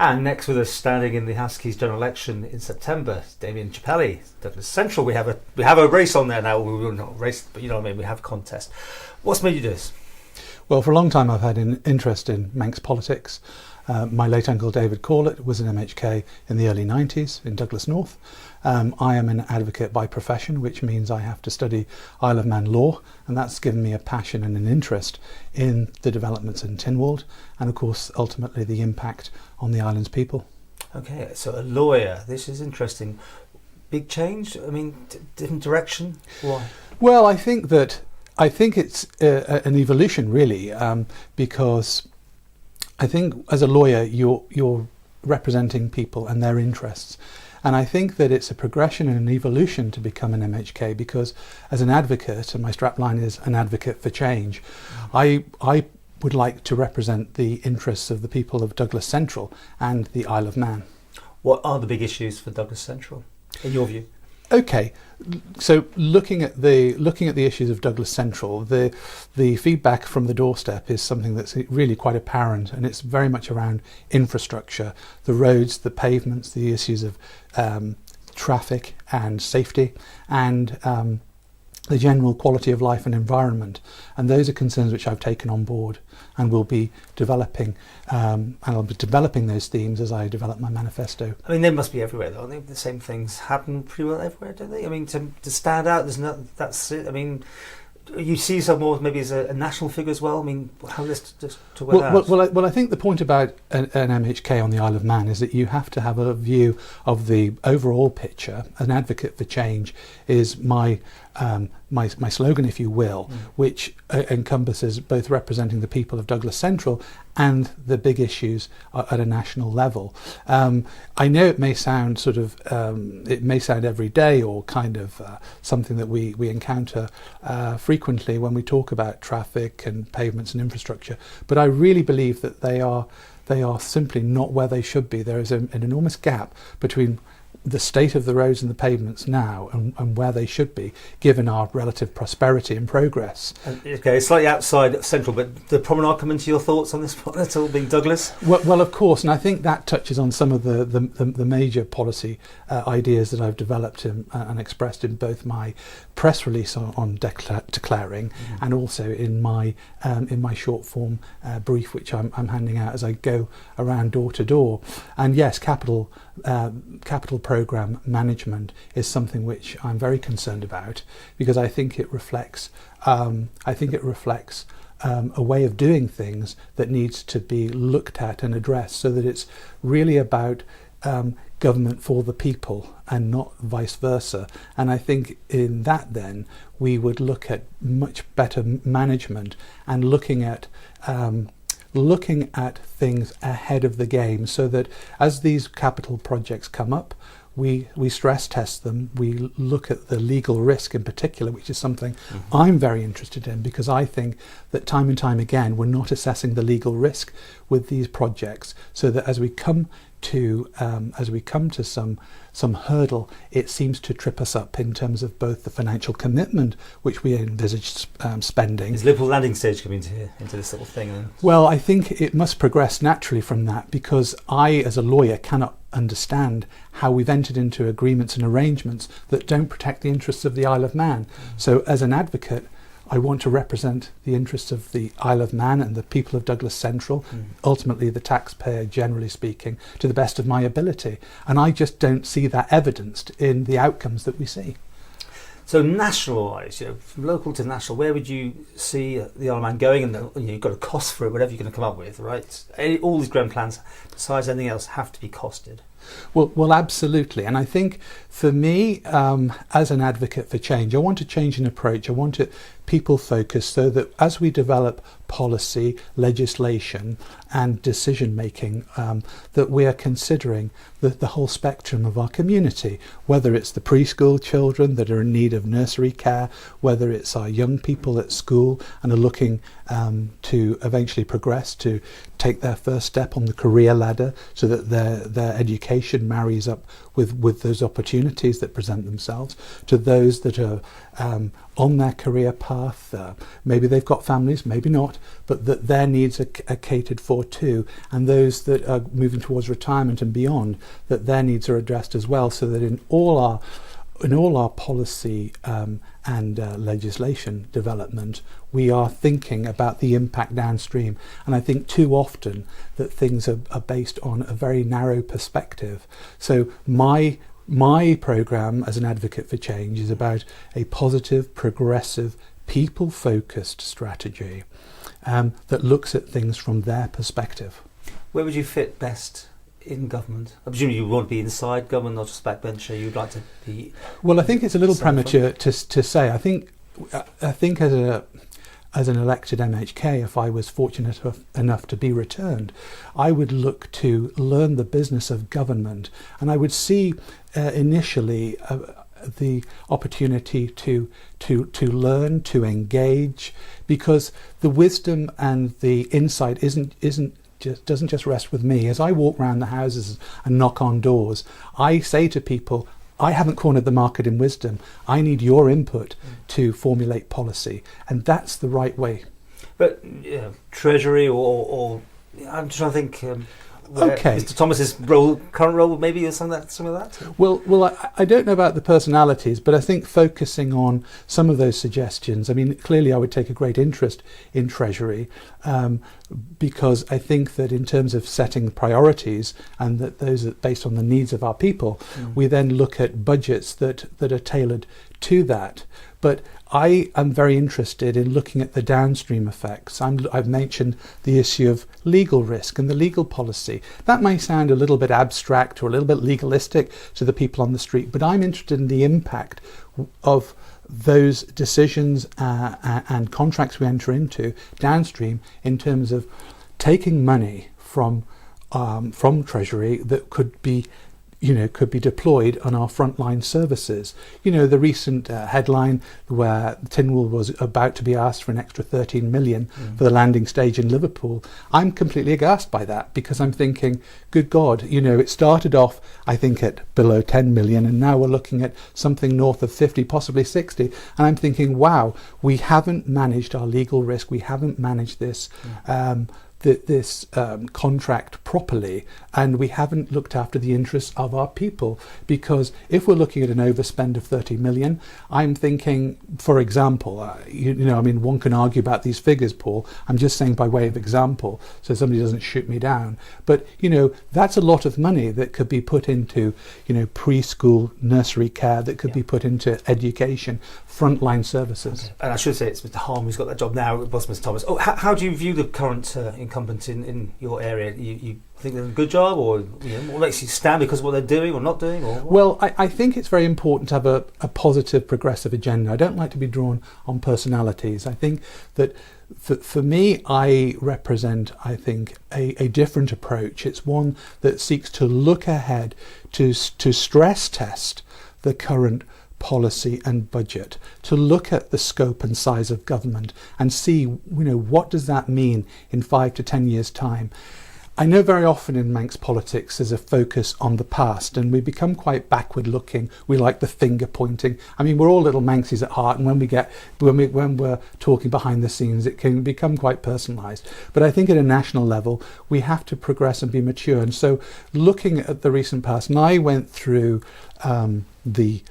And next with us, standing in the House of Keys general election in September, Damian Ciappelli, Douglas Central. We have a race on there now. We will not race, but you know what I mean. We have a contest. What's made you do this? Well, for a long time I've had an interest in Manx politics. My late uncle David Corlett was an MHK in the early 90s in Douglas North. I am an advocate by profession, which means I have to study Isle of Man law, and that's given me a passion and an interest in the developments in Tynwald and of course ultimately the impact on the island's people. Okay, so a lawyer, this is interesting. Big change? I mean, different direction? Why? Well, I think it's an evolution really, because I think as a lawyer you're representing people and their interests. And I think that it's a progression and an evolution to become an MHK, because as an advocate, and my strapline is an advocate for change, I would like to represent the interests of the people of Douglas Central and the Isle of Man. What are the big issues for Douglas Central, in your view? Okay, so looking at the issues of Douglas Central, the feedback from the doorstep is something that's really quite apparent, and it's very much around infrastructure, the roads, the pavements, the issues of traffic and safety, and the general quality of life and environment. And those are concerns which I've taken on board and will be developing, and I'll be developing those themes as I develop my manifesto. I mean, they must be everywhere though. I think the same things happen pretty well everywhere, don't they? I mean, to stand out, that's it. I mean, you see yourself more maybe as a national figure as well. I mean, how does this to work out? Well, I think the point about an MHK on the Isle of Man is that you have to have a view of the overall picture. An advocate for change is my slogan, if you will, which encompasses both representing the people of Douglas Central and the big issues at a national level. I know it may sound every day or kind of something that we encounter frequently when we talk about traffic and pavements and infrastructure, but I really believe that they are simply not where they should be. There is an enormous gap between the state of the roads and the pavements now and where they should be, given our relative prosperity and progress. Okay, it's slightly outside Central, but the promenade come into your thoughts on this point at all, being Douglas? Well, of course, and I think that touches on some of the major policy ideas that I've developed and expressed in both my press release on declaring and also in my short form brief, which I'm handing out as I go around door to door. And yes, capital program management is something which I'm very concerned about, because I think it reflects a way of doing things that needs to be looked at and addressed, so that it's really about government for the people and not vice versa. And I think in that then we would look at much better management and looking at things ahead of the game, so that as these capital projects come up, we stress test them, we look at the legal risk in particular, which is something I'm very interested in, because I think that time and time again we're not assessing the legal risk with these projects, so that as we come to some hurdle, it seems to trip us up in terms of both the financial commitment which we envisage spending. Is Liverpool landing stage coming into this little thing? Well, I think it must progress naturally from that, because I, as a lawyer, cannot understand how we've entered into agreements and arrangements that don't protect the interests of the Isle of Man. So as an advocate, I want to represent the interests of the Isle of Man and the people of Douglas Central, ultimately the taxpayer, generally speaking, to the best of my ability. And I just don't see that evidenced in the outcomes that we see. So national-wise, from local to national, where would you see the Isle of Man going? And you've got a cost for it, whatever you're going to come up with, right? All these grand plans, besides anything else, have to be costed. Well, absolutely. And I think for me, as an advocate for change, I want to change an approach. I want it people focused, so that as we develop policy, legislation and decision making, that we are considering the whole spectrum of our community, whether it's the preschool children that are in need of nursery care, whether it's our young people at school and are looking to eventually progress to take their first step on the career ladder, so that their education marries up with those opportunities that present themselves, to those that are on their career path. Maybe they've got families, maybe not, but that their needs are catered for too, and those that are moving towards retirement and beyond, that their needs are addressed as well, so that in all our policy and legislation development, we are thinking about the impact downstream. And I think too often that things are based on a very narrow perspective. So my programme as an advocate for change is about a positive, progressive, people-focused strategy that looks at things from their perspective. Where would you fit best in government? I presume you want to be inside government, not just backbencher. You'd like to be. Well, I think it's a little premature to say. I think as an elected MHK, if I was fortunate enough to be returned, I would look to learn the business of government, and I would see initially the opportunity to learn, to engage, because the wisdom and the insight doesn't just rest with me. As I walk around the houses and knock on doors, I say to people, I haven't cornered the market in wisdom. I need your input to formulate policy, and that's the right way. But Treasury or I'm trying to think. Okay. Mr. Thomas's current role, maybe, or some of that. Well, I don't know about the personalities, but I think focusing on some of those suggestions. I mean, clearly, I would take a great interest in Treasury, because I think that in terms of setting priorities, and that those are based on the needs of our people, we then look at budgets that are tailored to that. But I am very interested in looking at the downstream effects. I've mentioned the issue of legal risk and the legal policy. That may sound a little bit abstract or a little bit legalistic to the people on the street, but I'm interested in the impact of those decisions and contracts we enter into downstream, in terms of taking money from Treasury that could be deployed on our frontline services. The recent headline where Tynwald was about to be asked for an extra 13 million for the landing stage in Liverpool. I'm completely aghast by that, because I'm thinking, good God, it started off, I think, at below 10 million, and now we're looking at something north of 50, possibly 60. And I'm thinking, wow, we haven't managed our legal risk. We haven't managed this contract properly, and we haven't looked after the interests of our people. Because if we're looking at an overspend of 30 million, I'm thinking, for example, one can argue about these figures, Paul. I'm just saying by way of example, so somebody doesn't shoot me down. But that's a lot of money that could be put into preschool, nursery care, that could be put into education, frontline services. Okay. And I should say it's Mr. Harm who's got that job now, it was Mr. Thomas. How do you view the current incumbents in your area? You think they're doing a good job, or what makes you stand because of what they're doing or not doing? Or well, I think it's very important to have a positive, progressive agenda. I don't like to be drawn on personalities. I think that for me, I represent, I think, a different approach. It's one that seeks to look ahead, to stress test the current policy and budget, to look at the scope and size of government and see, what does that mean in 5 to 10 years' time. I know very often in Manx politics there's a focus on the past, and we become quite backward looking. We like the finger pointing. I mean, we're all little Manxies at heart, and when we're talking behind the scenes, it can become quite personalised. But I think at a national level we have to progress and be mature. And so, looking at the recent past, and I went through the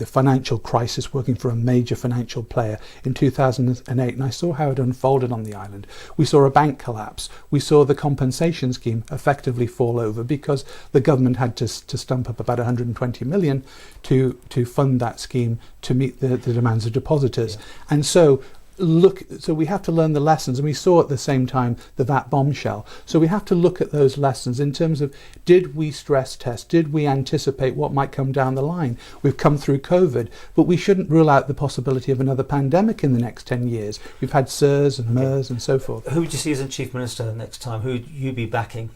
financial crisis working for a major financial player in 2008, and I saw how it unfolded on the island. We saw a bank collapse. We saw the compensation scheme effectively fall over because the government had to stump up about 120 million to fund that scheme to meet the demands of depositors. And so we have to learn the lessons, and we saw at the same time the VAT bombshell. So we have to look at those lessons in terms of, did we stress test? Did we anticipate what might come down the line? We've come through COVID, but we shouldn't rule out the possibility of another pandemic in the next 10 years. We've had SIRS and MERS and so forth. Who would you see as a Chief Minister next time? Who would you be backing?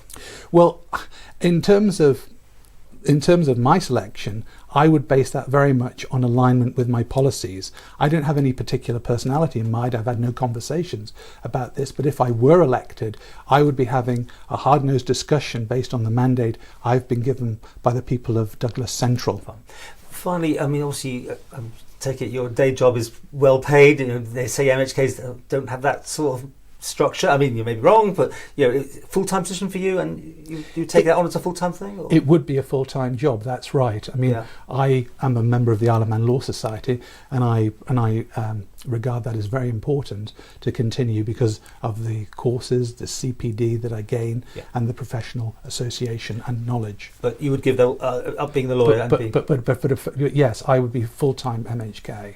Well, in terms of my selection, I would base that very much on alignment with my policies. I don't have any particular personality in mind. I've had no conversations about this, but if I were elected, I would be having a hard-nosed discussion based on the mandate I've been given by the people of Douglas Central. Finally, I mean, obviously, take it your day job is well paid. They say MHKs don't have that sort of structure. I mean, you may be wrong, but full-time position for you, and you take that on as a full-time thing? Or? It would be a full-time job. That's right. I mean, I am a member of the Isle of Man Law Society, and I regard that as very important to continue because of the courses, the CPD that I gain, and the professional association and knowledge. But you would give up being the lawyer yes, I would be full-time MHK.